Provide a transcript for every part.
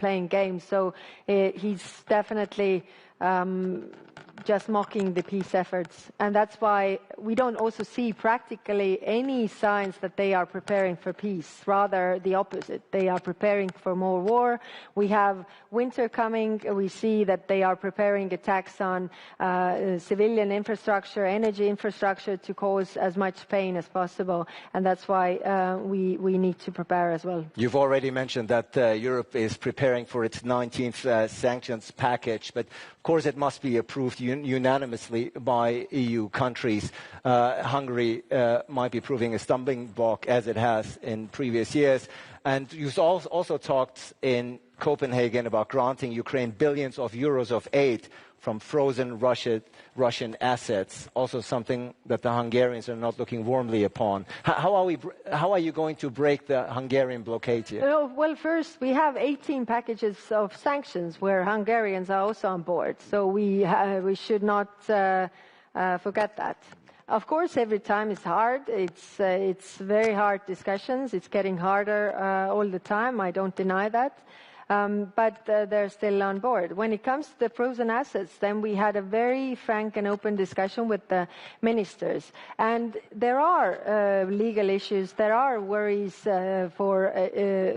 playing games. So he's definitely just mocking the peace efforts. And that's why we don't also see practically any signs that they are preparing for peace. Rather, the opposite. They are preparing for more war. We have winter coming. We see that they are preparing attacks on civilian infrastructure, energy infrastructure, to cause as much pain as possible. And that's why we need to prepare as well. You've already mentioned that Europe is preparing for its 19th sanctions package, but of course it must be approved unanimously by EU countries. Hungary might be proving a stumbling block, as it has in previous years. And you've also talked in Copenhagen about granting Ukraine billions of euros of aid from frozen Russian assets, also something that the Hungarians are not looking warmly upon. How are you going to break the Hungarian blockade here? Well, first, we have 18 packages of sanctions where Hungarians are also on board. So we should not forget that. Of course, every time is hard. It's very hard discussions. It's getting harder all the time. I don't deny that. But they're still on board. When it comes to the frozen assets, then we had a very frank and open discussion with the ministers. And there are legal issues. There are worries for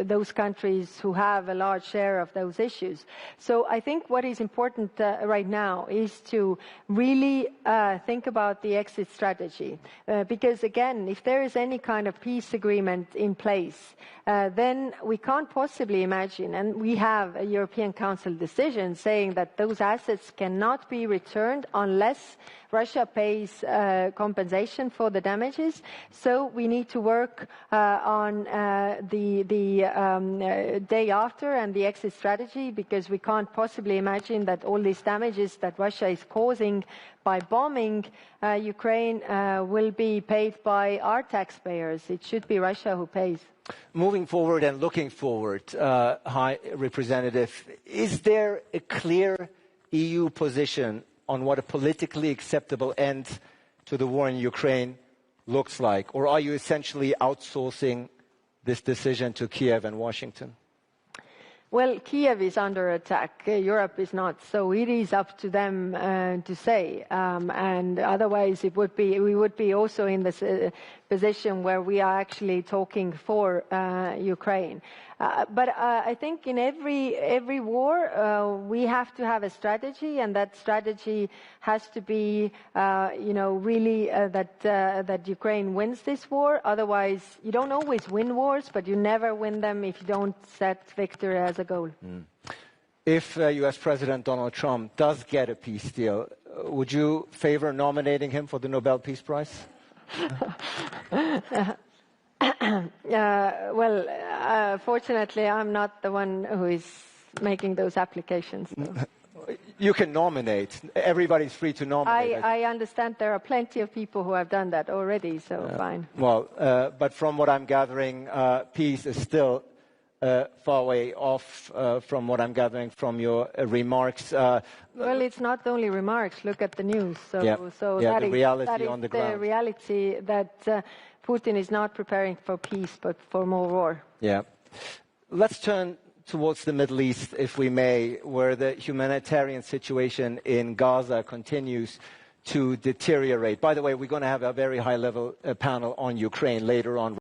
those countries who have a large share of those issues. So I think what is important right now is to really think about the exit strategy. Because, again, if there is any kind of peace agreement in place, then we can't possibly imagine, and we have a European Council decision saying that those assets cannot be returned unless Russia pays compensation for the damages. So we need to work on the day after and the exit strategy, because we can't possibly imagine that all these damages that Russia is causing by bombing Ukraine will be paid by our taxpayers. It should be Russia who pays. Moving forward and looking forward, High Representative, is there a clear EU position on what a politically acceptable end to the war in Ukraine looks like? Or are you essentially outsourcing this decision to Kiev and Washington? Well, Kiev is under attack. Europe is not. So it is up to them to say. And otherwise, we would be also in this position where we are actually talking for Ukraine. But I think in every war, we have to have a strategy, and that strategy has to be, really that Ukraine wins this war. Otherwise, you don't always win wars, but you never win them if you don't set victory as a goal. If U.S. President Donald Trump does get a peace deal, would you favor nominating him for the Nobel Peace Prize? Fortunately, I'm not the one who is making those applications. So. You can nominate. Everybody's free to nominate. I understand there are plenty of people who have done that already, so fine. Well, but from what I'm gathering, peace is still far way off from what I'm gathering from your remarks. Well, it's not only remarks. Look at the news. So the reality on the ground. The reality that Putin is not preparing for peace, but for more war. Yeah. Let's turn towards the Middle East, if we may, where the humanitarian situation in Gaza continues to deteriorate. By the way, we're going to have a very high-level panel on Ukraine later on.